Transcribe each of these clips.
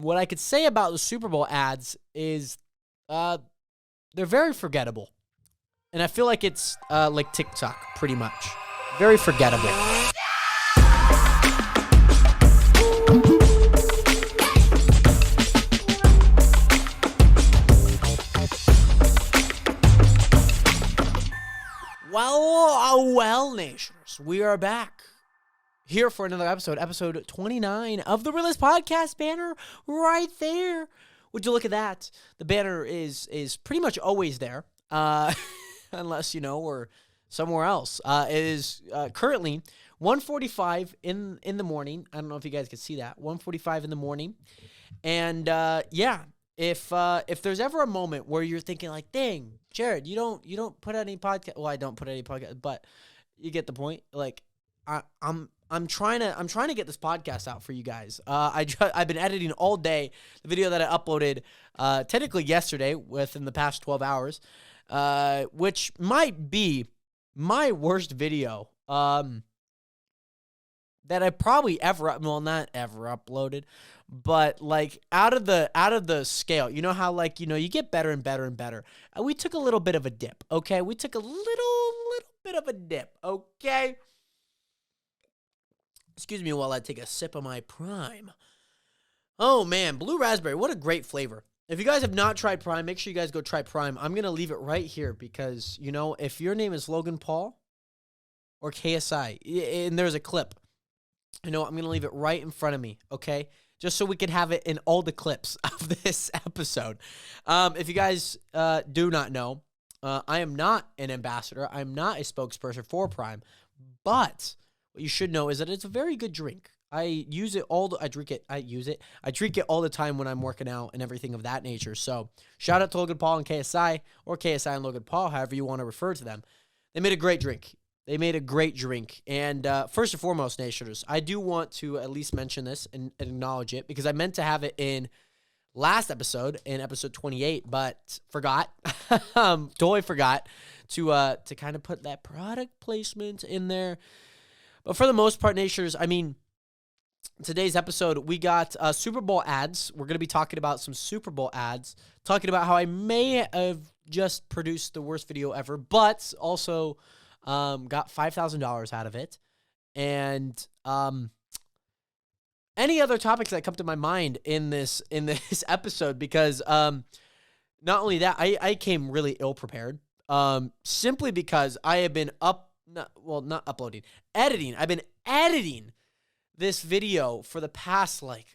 what I could say about the Super Bowl ads is they're very forgettable. And I feel like it's like TikTok, pretty much. Very forgettable. Well, nationers, we are back here for another episode 29 of the Realest Podcast. Banner right there. Would you look at that? The banner is pretty much always there, unless, we're somewhere else. It is currently 1:45 in the morning. I don't know if you guys can see that. 1:45 in the morning. And, if there's ever a moment where you're thinking like, dang, Jared, you don't put out any podcast. Well, I don't put any podcast, but you get the point. Like, I'm trying to get this podcast out for you guys. I've been editing all day. The video that I uploaded technically yesterday, within the past 12 hours, which might be my worst video that I probably not ever uploaded, but like out of the scale. You know how you get better and better and better. We took a little bit of a dip, okay? We took a little bit of a dip, okay? Excuse me while I take a sip of my Prime. Oh, man, blue raspberry, what a great flavor. If you guys have not tried Prime, make sure you guys go try Prime. I'm going to leave it right here because, if your name is Logan Paul or KSI, and there's a clip, I'm going to leave it right in front of me, okay? Just so we can have it in all the clips of this episode. If you guys do not know, I am not an ambassador. I'm not a spokesperson for Prime, but what you should know is that it's a very good drink. I use it I drink it all the time when I'm working out and everything of that nature. So shout out to Logan Paul and KSI, or KSI and Logan Paul, however you want to refer to them. They made a great drink. And first and foremost, nationers, I do want to at least mention this and acknowledge it because I meant to have it in last episode, in episode 28, but forgot. Totally forgot to kind of put that product placement in there. But for the most part, nationers, today's episode, we got Super Bowl ads. We're going to be talking about some Super Bowl ads, talking about how I may have just produced the worst video ever, but also got $5,000 out of it. And any other topics that come to my mind in this episode, because not only that, I came really ill prepared, simply because I have been editing. I've been editing this video for the past, 12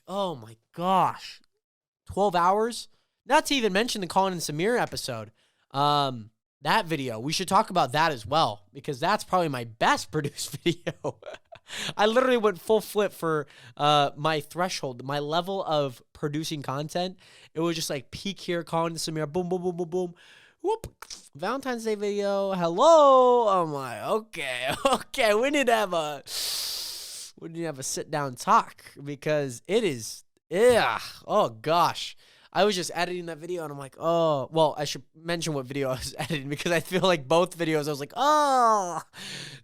hours. Not to even mention the Colin and Samir episode. That video, we should talk about that as well, because that's probably my best produced video. I literally went full flip for my threshold, my level of producing content. It was just like peak here, Colin and Samir, boom, boom, boom, boom, boom. Whoop, Valentine's Day video. Hello. I'm like, okay. We need to have a sit down talk because it is, oh gosh. I was just editing that video and I'm like, oh, well, I should mention what video I was editing because I feel like both videos I was like, oh.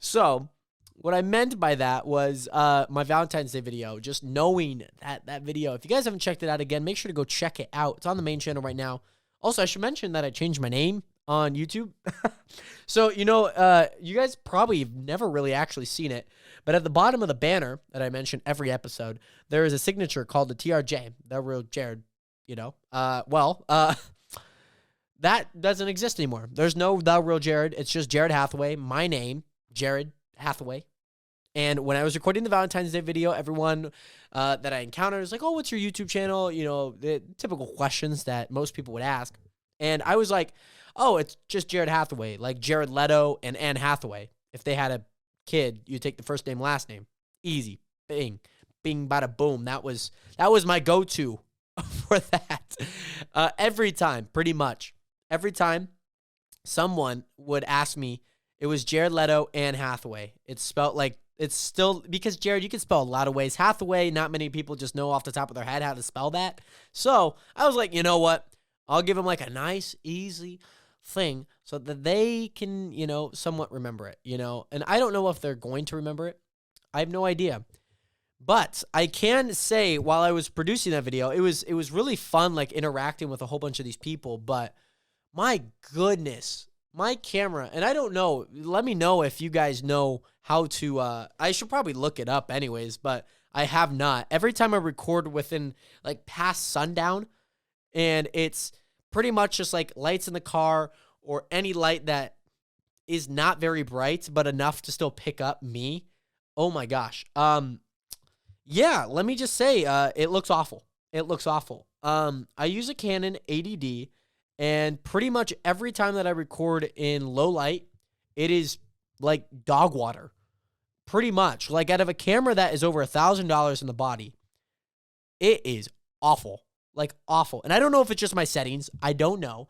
So what I meant by that was my Valentine's Day video, just knowing that video. If you guys haven't checked it out again, make sure to go check it out. It's on the main channel right now. Also, I should mention that I changed my name on YouTube. So, you guys probably have never really actually seen it, but at the bottom of the banner that I mention every episode, there is a signature called the TRJ, The Real Jared, that doesn't exist anymore. There's no The Real Jared. It's just Jared Hathaway, my name, Jared Hathaway. And when I was recording the Valentine's Day video, everyone that I encountered was like, oh, what's your YouTube channel? The typical questions that most people would ask. And I was like, oh, it's just Jared Hathaway, like Jared Leto and Anne Hathaway. If they had a kid, you take the first name, last name. Easy. Bing. Bing, bada, boom. That was my go-to for that. Every time, pretty much. Every time someone would ask me, it was Jared Leto, Anne Hathaway. It's spelled like, it's still, because Jared, you can spell a lot of ways. Hathaway, not many people just know off the top of their head how to spell that. So I was like, you know what? I'll give them like a nice, easy thing so that they can, somewhat remember it, And I don't know if they're going to remember it. I have no idea. But I can say while I was producing that video, it was really fun, like interacting with a whole bunch of these people. But my goodness, my camera, and I don't know. Let me know if you guys know how to. I should probably look it up anyways, but I have not. Every time I record within like past sundown, and it's pretty much just like lights in the car or any light that is not very bright but enough to still pick up me. Oh my gosh. Yeah, let me just say, it looks awful. It looks awful. I use a Canon 80D, and pretty much every time that I record in low light, it is like dog water. Pretty much. Like out of a camera that is over $1,000 in the body, it is awful. Like awful. And I don't know if it's just my settings. I don't know.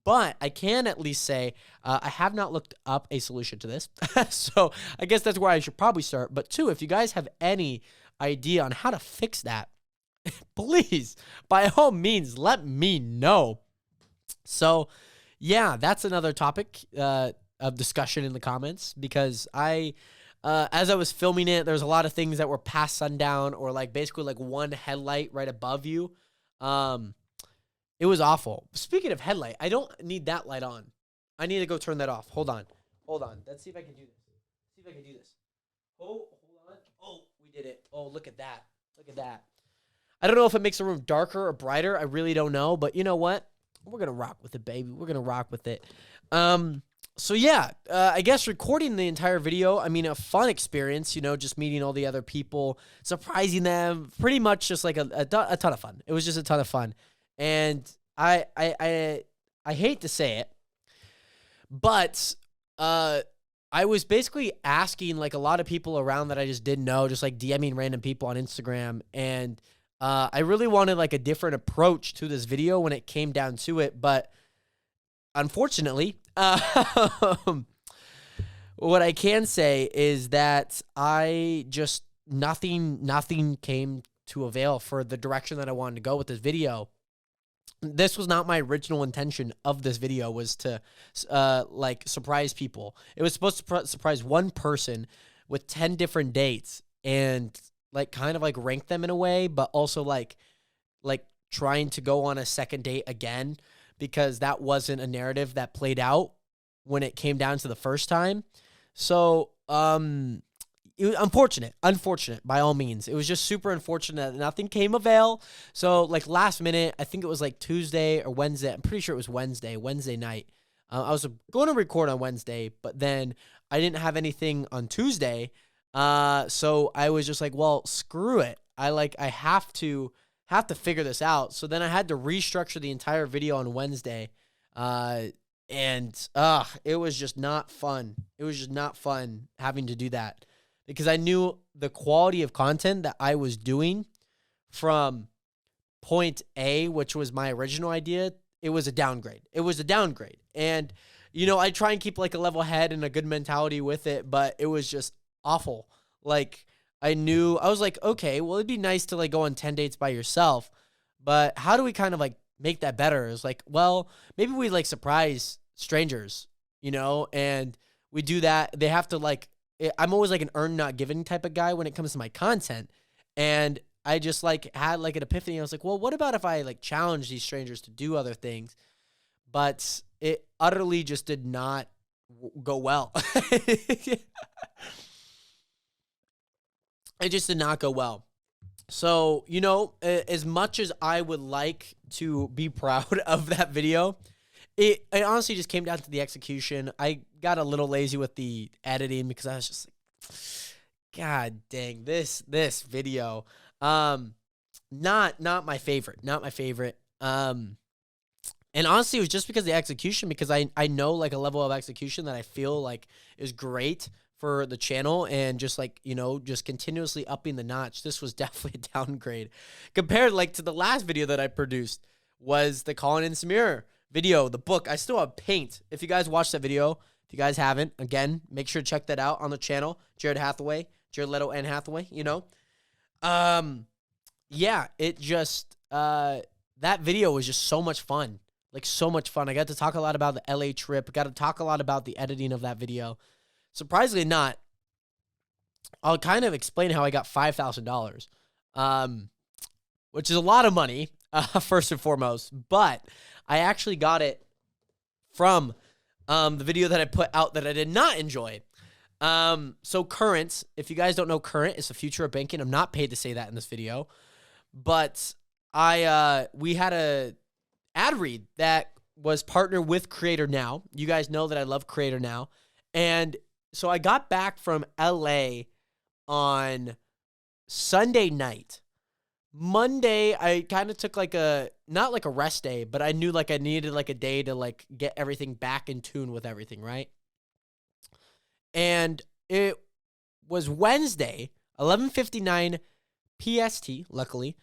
But I can at least say I have not looked up a solution to this. So I guess that's where I should probably start. But two, if you guys have any idea on how to fix that, please, by all means, let me know. So, yeah, that's another topic of discussion in the comments because as I was filming it, there's a lot of things that were past sundown or like basically like one headlight right above you. It was awful. Speaking of headlight, I don't need that light on. I need to go turn that off. Hold on. Let's see if I can do this. Oh, hold on. Oh, we did it. Oh, look at that. I don't know if it makes the room darker or brighter. I really don't know. But you know what? We're going to rock with it, baby. We're going to rock with it. So, yeah, I guess recording the entire video, I mean, a fun experience, just meeting all the other people, surprising them, pretty much just like a ton of fun. It was just a ton of fun. And I hate to say it, but I was basically asking like a lot of people around that I just didn't know, just like DMing random people on Instagram. And I really wanted like a different approach to this video when it came down to it. But unfortunately, what I can say is that nothing came to avail for the direction that I wanted to go with this video. This was not my original intention of this video, was to like surprise people. It was supposed to surprise one person with 10 different dates and like kind of like rank them in a way, but also like trying to go on a second date again, because that wasn't a narrative that played out when it came down to the first time. So, it was unfortunate by all means. It was just super unfortunate that nothing came avail. So like last minute, I think it was like Tuesday or Wednesday. I'm pretty sure it was Wednesday night. I was going to record on Wednesday, but then I didn't have anything on Tuesday. So I was just like, well, screw it. I have to figure this out. So then I had to restructure the entire video on Wednesday. And it was just not fun. It was just not fun having to do that, because I knew the quality of content that I was doing from point A, which was my original idea, it was a downgrade. And, I try and keep like a level head and a good mentality with it, but it was just awful. Like I was like, okay, well, it'd be nice to like go on 10 dates by yourself, but how do we kind of like make that better? It's like, well, maybe we like surprise strangers, and we do that. They have to like, I'm always like an earn not given type of guy when it comes to my content. And I just like had like an epiphany. I was like, well, what about if I like challenge these strangers to do other things? But it utterly just did not go well. It just did not go well. So, as much as I would like to be proud of that video, it honestly just came down to the execution. I got a little lazy with the editing because I was just like, God dang, this video. Not my favorite. And honestly, it was just because of the execution, because I know like a level of execution that I feel like is great for the channel, and just like, just continuously upping the notch. This was definitely a downgrade compared like to the last video that I produced, was the Colin and Samir video, the book. I still have paint. If you guys watched that video, if you guys haven't, again, make sure to check that out on the channel. Jared Leto and Hathaway, yeah, it just, that video was just so much fun. Like so much fun. I got to talk a lot about the LA trip. Got to talk a lot about the editing of that video. Surprisingly not, I'll kind of explain how I got $5,000, which is a lot of money, first and foremost. But I actually got it from the video that I put out that I did not enjoy. So Current, if you guys don't know, Current is the future of banking. I'm not paid to say that in this video, but we had a ad read that was partnered with Creator Now. You guys know that I love Creator Now. And so I got back from LA on Sunday night. Monday, I kind of took like not like a rest day, but I knew like I needed like a day to like get everything back in tune with everything, right? And it was Wednesday, 11:59 PST, luckily.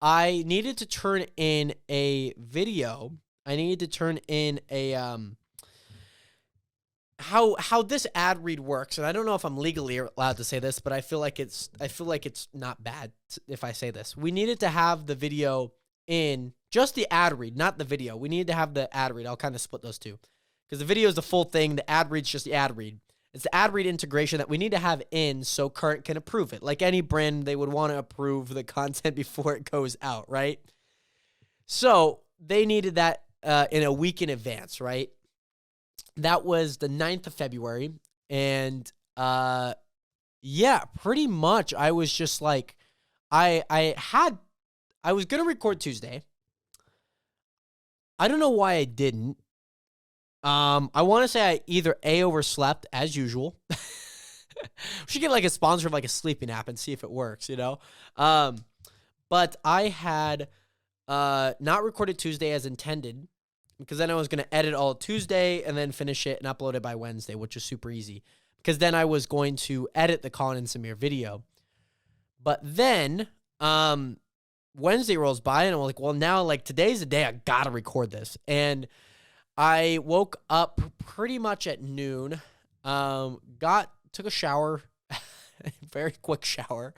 I needed to turn in a video. I needed to turn in a how this ad read works, and I don't know if I'm legally allowed to say this, but I feel like it's not bad if I say this. We needed to have the video in, just the ad read, not the video. We needed to have the ad read. I'll kind of split those two, because the video is the full thing. The ad read's just the ad read. It's the ad read integration that we need to have in so Current can approve it. Like any brand, they would want to approve the content before it goes out, right? So they needed that in a week in advance, right? That was the 9th of February. And yeah, pretty much I was just like, I was going to record Tuesday. I don't know why I didn't. I want to say I either overslept as usual. We should get like a sponsor of like a sleeping app and see if it works, you know? But I had not recorded Tuesday as intended, because then I was going to edit all Tuesday and then finish it and upload it by Wednesday, which is super easy, because then I was going to edit the Colin and Samir video. But then Wednesday rolls by and I'm like, well, now like today's the day I got to record this. And I woke up pretty much at noon, took a shower, very quick shower,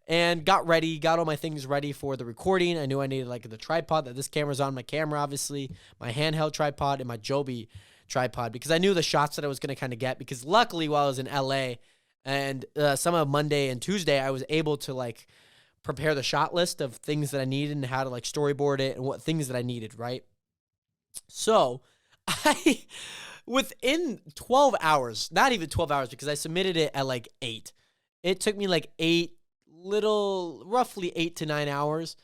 and got ready, got all my things ready for the recording. I knew I needed like the tripod that this camera's on, my camera, obviously, my handheld tripod, and my Joby tripod, because I knew the shots that I was going to kind of get, because luckily while I was in LA and some of Monday and Tuesday, I was able to like prepare the shot list of things that I needed and how to like storyboard it and what things that I needed, right? So within 12 hours, not even 12 hours, because I submitted it at like 8. It took me like roughly 8 to 9 hours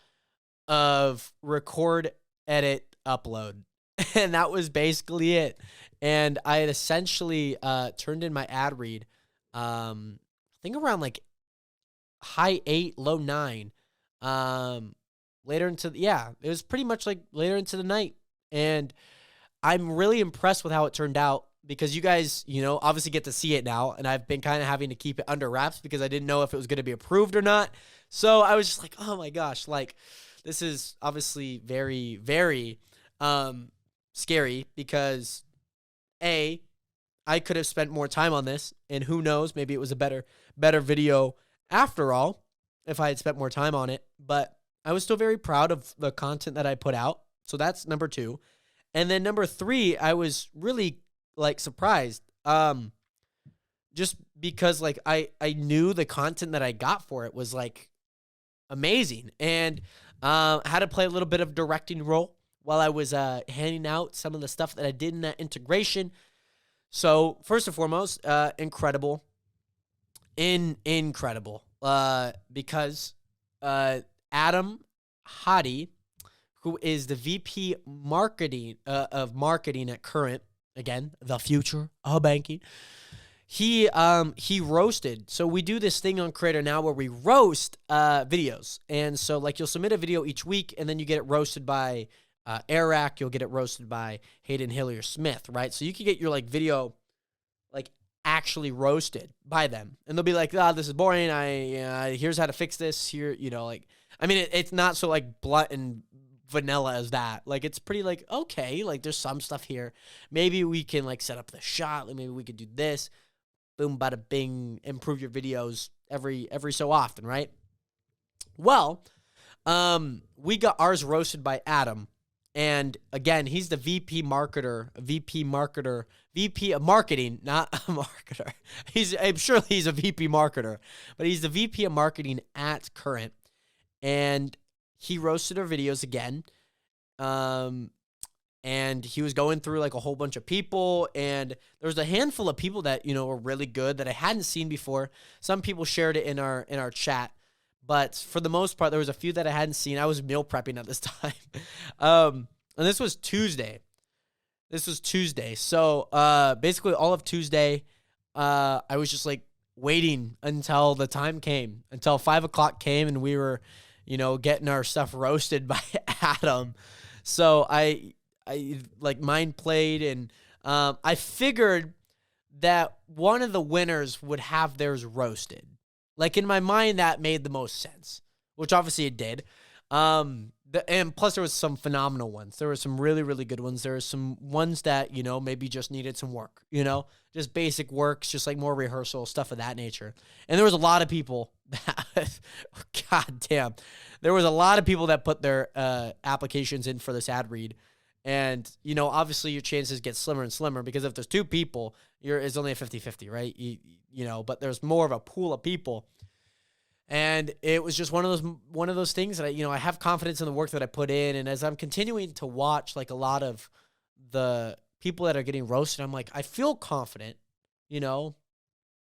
of record, edit, upload. And that was basically it. And I had essentially turned in my ad read, I think around like high 8, low 9. Later into, it was pretty much like later into the night. And I'm really impressed with how it turned out, because you guys, you know, obviously get to see it now, and I've been kind of having to keep it under wraps because I didn't know if it was going to be approved or not. So I was just like, oh my gosh, like this is obviously very, very scary, because I could have spent more time on this, and who knows, maybe it was a better video after all if I had spent more time on it. But I was still very proud of the content that I put out. So that's number 2. And then number 3, I was really like surprised, just because like I knew the content that I got for it was like amazing, and I had to play a little bit of directing role while I was handing out some of the stuff that I did in that integration. So first and foremost, incredible, because Adam Hottie, who is the VP marketing of marketing at Current, again, the future of banking, he roasted. So we do this thing on Creator Now where we roast videos. And so like you'll submit a video each week, and then you get it roasted by Eric, you'll get it roasted by Hayden Hillier Smith, right? So you can get your like video like actually roasted by them, and they'll be like, this is boring. Here's how to fix this here. You know, like, I mean, it's not so like blunt and vanilla as that. Like, it's pretty like, okay, like there's some stuff here. Maybe we can like set up the shot. Like maybe we could do this. Boom, bada bing, improve your videos every so often, right? Well, we got ours roasted by Adam, And again, he's the VP of marketing, not a marketer. I'm sure he's a VP marketer, but he's the VP of marketing at Current. And he roasted our videos again. And he was going through like a whole bunch of people, and there was a handful of people that, were really good that I hadn't seen before. Some people shared it in our chat, but for the most part, there was a few that I hadn't seen. I was meal prepping at this time. And this was Tuesday. So, basically all of Tuesday, I was just like waiting until the time came, until 5 o'clock came, and we were, getting our stuff roasted by Adam. So I like mind played, and I figured that one of the winners would have theirs roasted. Like in my mind, that made the most sense, which obviously it did. And plus there was some phenomenal ones. There were some really, really good ones. There were some ones that, maybe just needed some work, just basic works, just like more rehearsal, stuff of that nature. And there was a lot of people that, God damn, there was a lot of people that put their applications in for this ad read. And, obviously your chances get slimmer and slimmer because if there's two people, it's only a 50-50, right? But there's more of a pool of people. And it was just one of those things that I have confidence in the work that I put in. And as I'm continuing to watch like a lot of the people that are getting roasted, I'm like, I feel confident,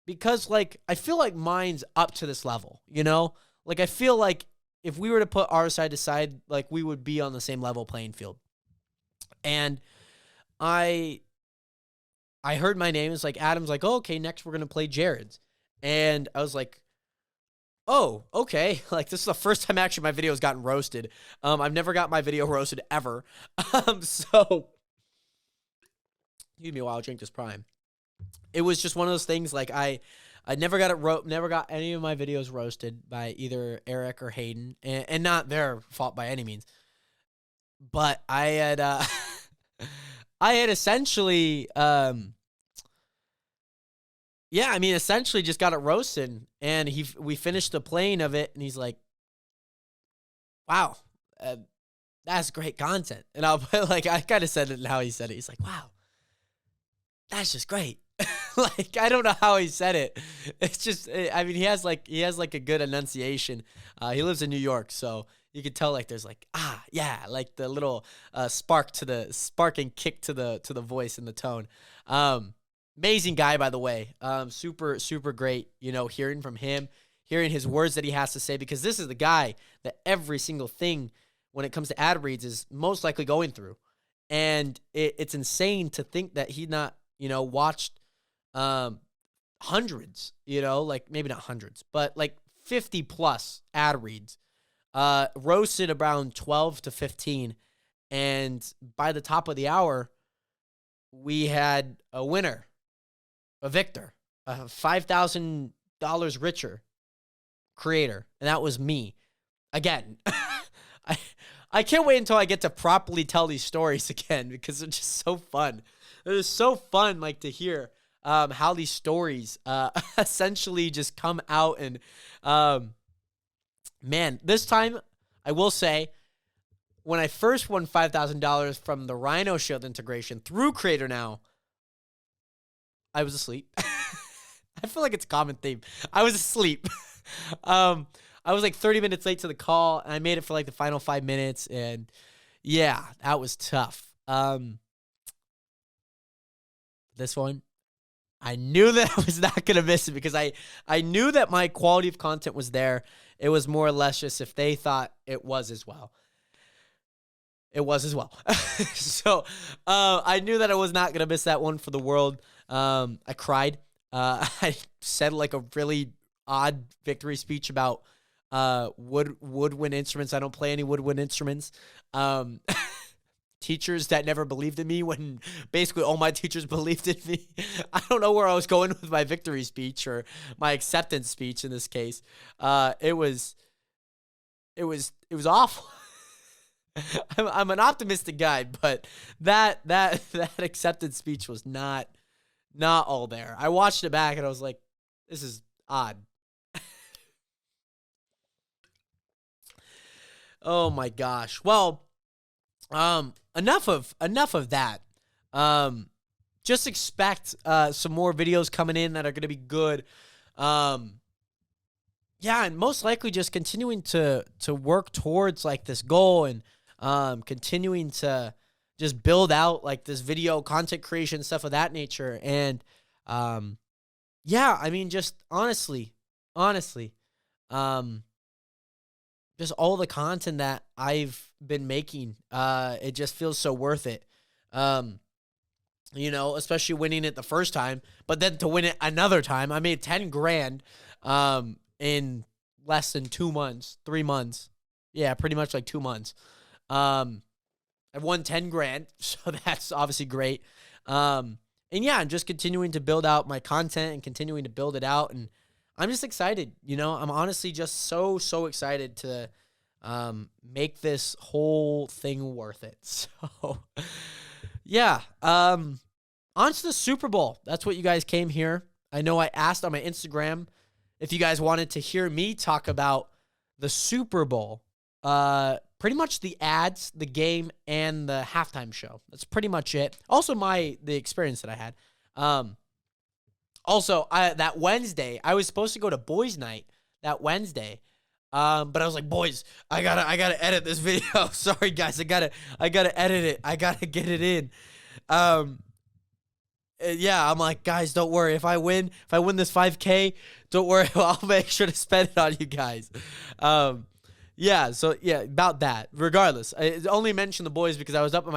because like, I feel like mine's up to this level, like I feel like if we were to put our side to side, like we would be on the same level playing field. And I heard my name. It's like, Adam's like, oh, okay, next we're going to play Jared's. And I was like, oh, okay. Like, this is the first time actually my video has gotten roasted. I've never got my video roasted ever. So, give me a while, I'll drink this Prime. It was just one of those things, like, I never got any of my videos roasted by either Eric or Hayden. And not their fault by any means. But I had, essentially, essentially just got it roasted, and we finished the playing of it, and he's like, wow, that's great content. And I kind of said it in how he said it. He's like, wow, that's just great. Like, I don't know how he said it. It's just, he has like a good enunciation. He lives in New York, so you could tell like there's like, yeah, like the little spark and kick to the voice and the tone. Amazing guy, by the way. Super, super great, hearing from him, hearing his words that he has to say, because this is the guy that every single thing when it comes to ad reads is most likely going through. And it's insane to think that he not, watched hundreds, like maybe not hundreds, but like 50 plus ad reads, roasted around 12 to 15. And by the top of the hour, we had a winner, a victor, a $5,000 richer creator. And that was me. Again, I can't wait until I get to properly tell these stories again, because they're just so fun. It was so fun, like, to hear how these stories essentially just come out. And man, this time I will say, when I first won $5,000 from the Rhino Shield integration through Creator Now, I was asleep. I feel like it's a common theme. I was asleep. I was like 30 minutes late to the call, and I made it for like the final 5 minutes, and yeah, that was tough. This one, I knew that I was not going to miss it, because I knew that my quality of content was there. It was more or less just if they thought it was as well. It was as well. So I knew that I was not going to miss that one for the world. I cried. I said like a really odd victory speech about woodwind instruments. I don't play any woodwind instruments. Teachers that never believed in me, when basically all my teachers believed in me. I don't know where I was going with my victory speech, or my acceptance speech in this case. It was awful. I'm an optimistic guy, but that acceptance speech was not all there. I watched it back and I was like, this is odd. Oh my gosh. Well, Enough of that. Just expect some more videos coming in that are going to be good. Yeah, and most likely just continuing to work towards like this goal, and continuing to just build out like this video content creation, stuff of that nature. And yeah, I mean, just honestly, um, just all the content that I've been making, it just feels so worth it. Especially winning it the first time, but then to win it another time. I made 10 grand in less than 2 months, 3 months. Yeah, pretty much like 2 months. I've won 10 grand, so that's obviously great. And yeah, I'm just continuing to build out my content and continuing to build it out. And I'm just excited. I'm honestly just so excited to make this whole thing worth it. So yeah. On to the Super Bowl. That's what you guys came here. I know I asked on my Instagram if you guys wanted to hear me talk about the Super Bowl. Pretty much the ads, the game, and the halftime show. That's pretty much it. Also the experience that I had. Also, that Wednesday, I was supposed to go to boys' night that Wednesday. But I was like, boys, I gotta edit this video. Sorry guys, I gotta edit it. I gotta get it in. Yeah, I'm like, guys, don't worry. If I win this 5K, don't worry. I'll make sure to spend it on you guys. Yeah, so yeah, about that. Regardless, I only mentioned the boys because I was up at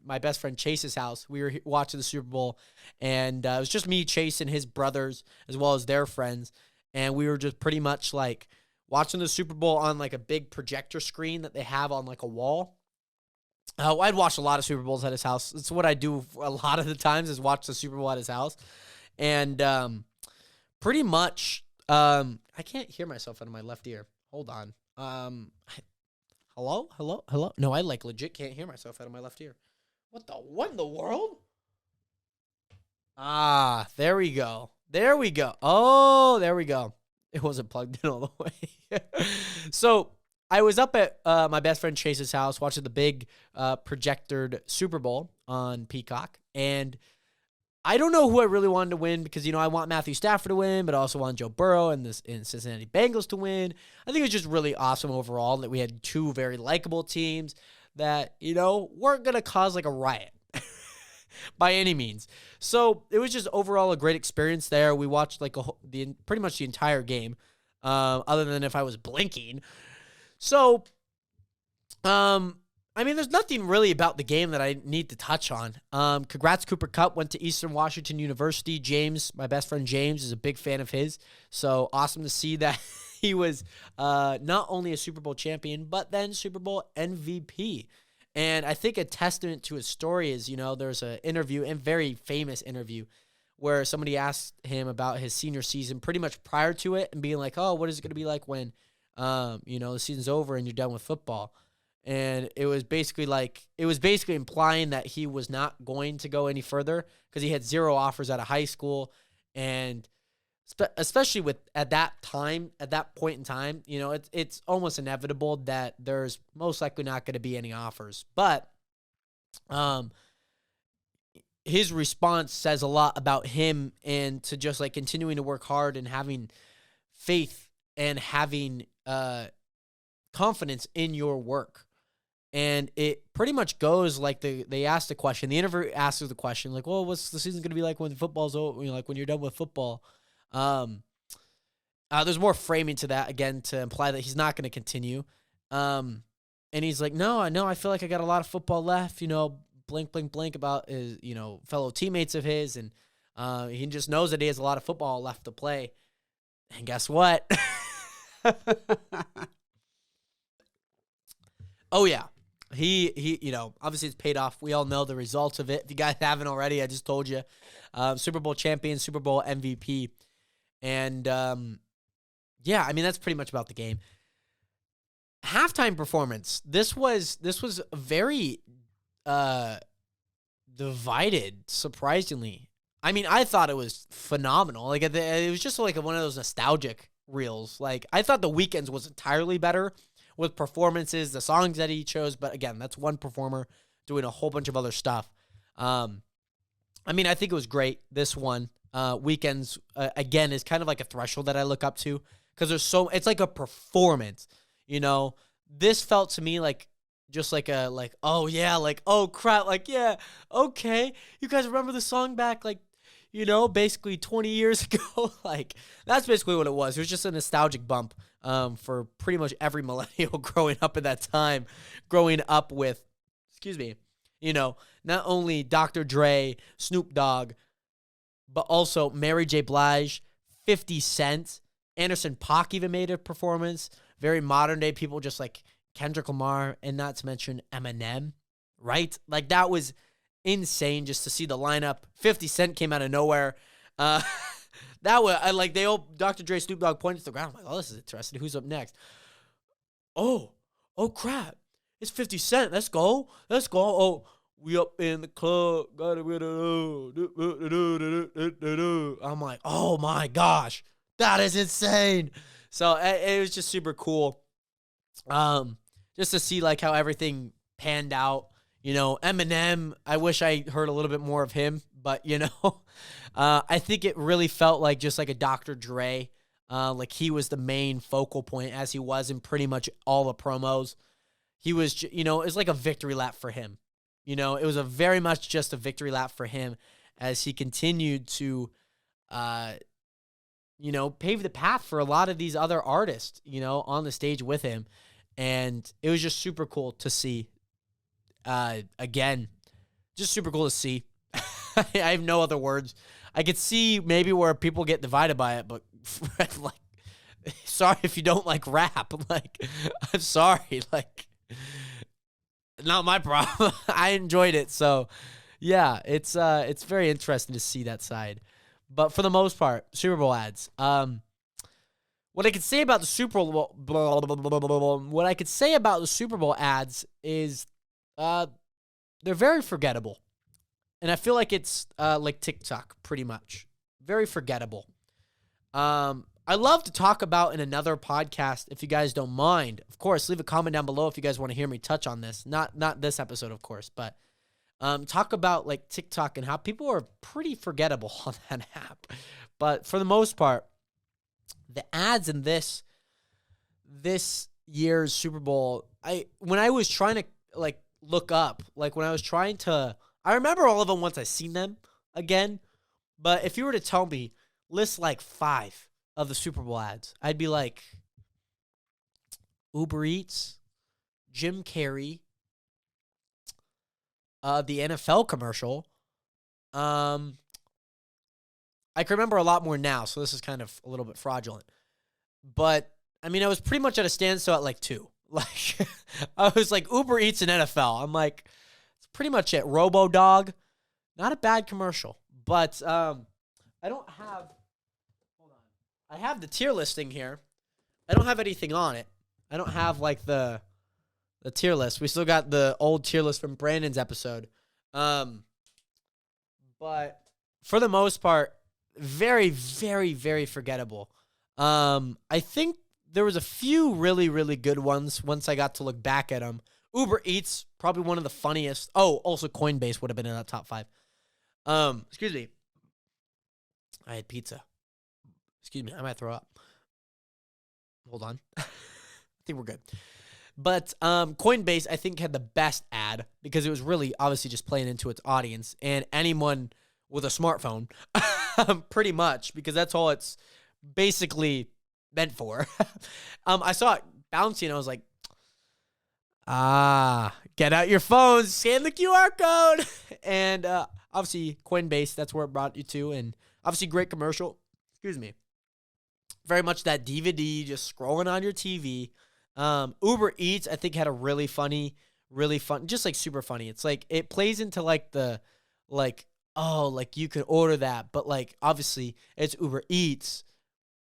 my best friend Chase's house. We were watching the Super Bowl, and it was just me, Chase, and his brothers, as well as their friends, and we were just pretty much like watching the Super Bowl on like a big projector screen that they have on like a wall. I'd watch a lot of Super Bowls at his house. It's what I do a lot of the times, is watch the Super Bowl at his house. And pretty much, I can't hear myself out of my left ear. Hold on. Hello? No, I like legit can't hear myself out of my left ear. What in the world? Ah, there we go. Oh, there we go. It wasn't plugged in all the way. So I was up at my best friend Chase's house watching the big projectored Super Bowl on Peacock. And I don't know who I really wanted to win because, I want Matthew Stafford to win, but I also want Joe Burrow and Cincinnati Bengals to win. I think it was just really awesome overall that we had two very likable teams that, weren't going to cause like a riot by any means. So it was just overall a great experience there. We watched like pretty much the entire game, other than if I was blinking. So, I mean, there's nothing really about the game that I need to touch on. Congrats, Cooper Kupp went to Eastern Washington University. James, my best friend James, is a big fan of his. So awesome to see that he was not only a Super Bowl champion, but then Super Bowl MVP. And I think a testament to his story is, there's an interview, and very famous interview, where somebody asked him about his senior season pretty much prior to it and being like, oh, what is it going to be like when, the season's over and you're done with football? And it was basically implying that he was not going to go any further because he had 0 offers out of high school. And especially at that point in time, it's almost inevitable that there's most likely not going to be any offers. But his response says a lot about him, and to just like continuing to work hard and having faith and having confidence in your work. And it pretty much goes like they asked the question. The interviewer asks the question, like, well, what's the season going to be like when football's over? Like when you're done with football. There's more framing to that, again, to imply that he's not going to continue. And he's like, no, I feel like I got a lot of football left, blink, blink, blink about his, fellow teammates of his. And he just knows that he has a lot of football left to play. And guess what? Oh, yeah. He obviously it's paid off. We all know the results of it. If you guys haven't already, I just told you. Super Bowl champion, Super Bowl MVP. And, yeah, I mean, that's pretty much about the game. Halftime performance. This was very divided, surprisingly. I mean, I thought it was phenomenal. Like, it was just like one of those nostalgic reels. Like, I thought The Weeknd's was entirely better, with performances, the songs that he chose. But again, that's one performer doing a whole bunch of other stuff. I mean, I think it was great. This one, Weekends, again, is kind of like a threshold that I look up to because it's like a performance, you know? This felt to me like just like oh yeah, like, oh crap, like, yeah, okay. You guys remember the song back, like, you know, basically 20 years ago? Like, that's basically what it was. It was just a nostalgic bump for pretty much every millennial growing up at that time, growing up with, you know, not only Dr. Dre, Snoop Dogg, but also Mary J. Blige, 50 Cent, Anderson .Paak even made a performance. Very modern day people just like Kendrick Lamar, and not to mention Eminem, right? Like, that was insane just to see the lineup. 50 Cent came out of nowhere. That was, Dr. Dre, Snoop Dogg pointed to the ground. I'm like, oh, this is interesting. Who's up next? Oh crap. It's 50 Cent. Let's go. Oh, we up in the club. I'm like, oh my gosh, that is insane. So it was just super cool. Just to see like how everything panned out. You know, Eminem, I wish I heard a little bit more of him, but you know, I think it really felt like just like a Dr. Dre. Like he was the main focal point, as he was in pretty much all the promos. He was, you know, it was like a victory lap for him. You know, it was a very much just a victory lap for him as he continued to, you know, pave the path for a lot of these other artists, you know, on the stage with him. And it was just super cool to see. Again, just super cool to see. I have no other words. I could see maybe where people get divided by it, but like, sorry if you don't like rap. Like, I'm sorry. Like, not my problem. I enjoyed it. So yeah, it's very interesting to see that side. But for the most part, Super Bowl ads. What I could say about the Super Bowl, what I could say about the Super Bowl ads is, they're very forgettable, and I feel like it's like TikTok, pretty much, very forgettable. I love to talk about in another podcast, if you guys don't mind. Of course, leave a comment down below if you guys want to hear me touch on this. Not this episode, of course, but talk about like TikTok and how people are pretty forgettable on that app. But for the most part, the ads in this year's Super Bowl, when I was trying to like look up, like when I was trying to, I remember all of them once I seen them again. But if you were to tell me, list like 5 of the Super Bowl ads, I'd be like Uber Eats, Jim Carrey, the NFL commercial. I can remember a lot more now, so this is kind of a little bit fraudulent. But, I mean, I was pretty much at a standstill at like 2. Like, I was like, Uber Eats and NFL. I'm like, it's pretty much it. Robo-Dog, not a bad commercial. But I don't have, hold on. I have the tier listing here. I don't have anything on it. I don't have, like, the tier list. We still got the old tier list from Brandon's episode. But for the most part, very, very, very forgettable. I think there was a few really, really good ones once I got to look back at them. Uber Eats, probably one of the funniest. Oh, also Coinbase would have been in that top 5. Excuse me. I had pizza. Excuse me, I might throw up. Hold on. I think we're good. But Coinbase, I think, had the best ad because it was really obviously just playing into its audience and anyone with a smartphone, pretty much, because that's all it's basically meant for. I saw it bouncing, and I was like, get out your phones, scan the QR code. And obviously, Coinbase, that's where it brought you to. And obviously, great commercial. Excuse me. Very much that DVD, just scrolling on your TV. Uber Eats, I think, had a really fun, just like super funny. It's like, it plays into like the, like, oh, like you could order that, but like, obviously it's Uber Eats.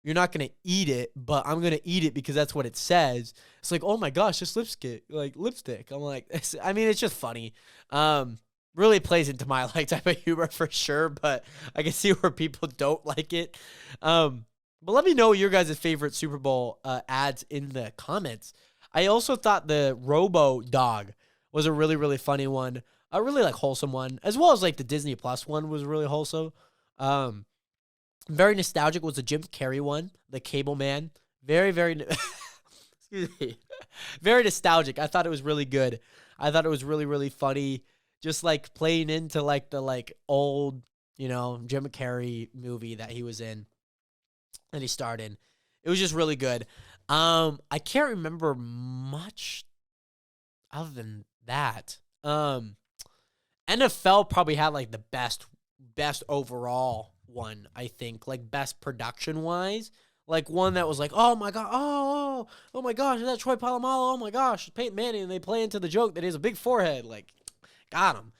You're not going to eat it, but I'm going to eat it because that's what it says. It's like, oh my gosh, this lipstick. I'm like, I mean, it's just funny. Really plays into my like type of humor for sure, but I can see where people don't like it. But let me know your guys' favorite Super Bowl ads in the comments. I also thought the Robo Dog was a really, really funny one. A really like wholesome one, as well as like the Disney Plus one was really wholesome. Very nostalgic was the Jim Carrey one, the Cable Man. Very, very, excuse me, very nostalgic. I thought it was really good. I thought it was really, really funny. Just like playing into like the like old, Jim Carrey movie that he was in, that he starred in. It was just really good. I can't remember much other than that. NFL probably had like the best overall one, I think, like best production wise. Like one that was like, oh my god, oh my gosh, is that Troy Polamalu? Oh my gosh, Peyton Manning, and they play into the joke that he has a big forehead. Like, got him.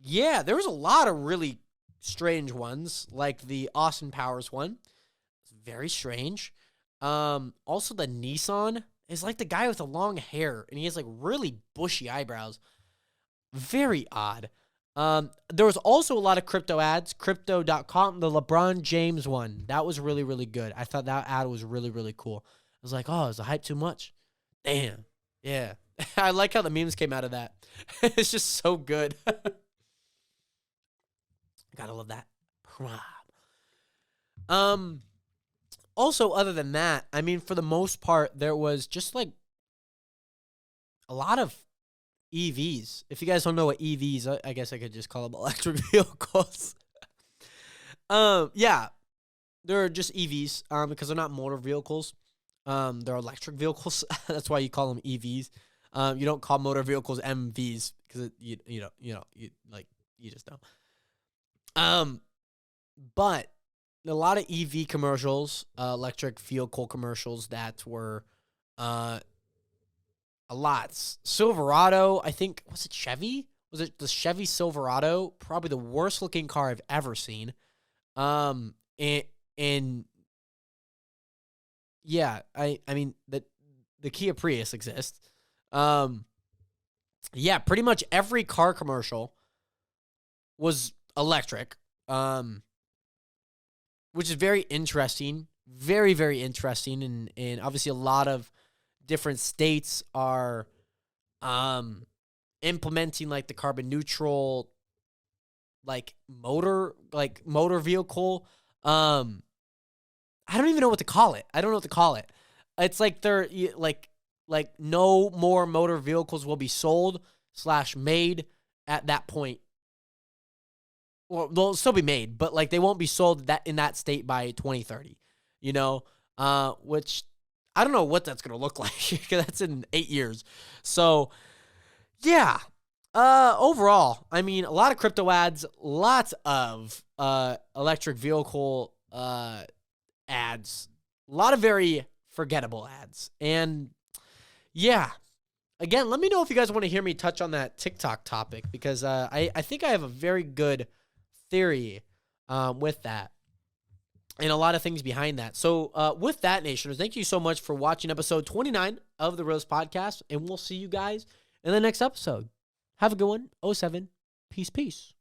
Yeah, there was a lot of really strange ones, like the Austin Powers one. It's very strange. Also the Nissan is like the guy with the long hair, and he has like really bushy eyebrows. Very odd. There was also a lot of crypto ads. Crypto.com, the LeBron James one. That was really, really good. I thought that ad was really, really cool. I was like, oh, is the hype too much? Damn. Yeah. I like how the memes came out of that. It's just so good. Gotta love that. Also, other than that, I mean, for the most part, there was just like a lot of EVs. If you guys don't know what EVs, I guess I could just call them electric vehicles. Yeah, they're just EVs because they're not motor vehicles. They're electric vehicles. That's why you call them EVs. You don't call motor vehicles MVs because you just don't. But a lot of EV commercials, electric vehicle commercials that were a lot. Silverado, I think, was it Chevy? Was it the Chevy Silverado? Probably the worst looking car I've ever seen. And yeah, I mean the Kia Prius exists. Yeah, pretty much every car commercial was electric. Which is very interesting. Very, very interesting. And obviously a lot of different states are implementing like the carbon neutral motor vehicle. I don't even know what to call it. I don't know what to call it. It's like they're like no more motor vehicles will be sold / made at that point. Well, they'll still be made, but like they won't be sold in that state by 2030. Which I don't know what that's gonna look like because that's in 8 years. So, yeah. Overall, I mean, a lot of crypto ads, lots of electric vehicle ads, a lot of very forgettable ads, and yeah. Again, let me know if you guys want to hear me touch on that TikTok topic because I think I have a very good theory with that and a lot of things behind that. So with that, Nationers, thank you so much for watching episode 29 of The Realest Podcast, and we'll see you guys in the next episode. Have a good one. 07. Peace, peace.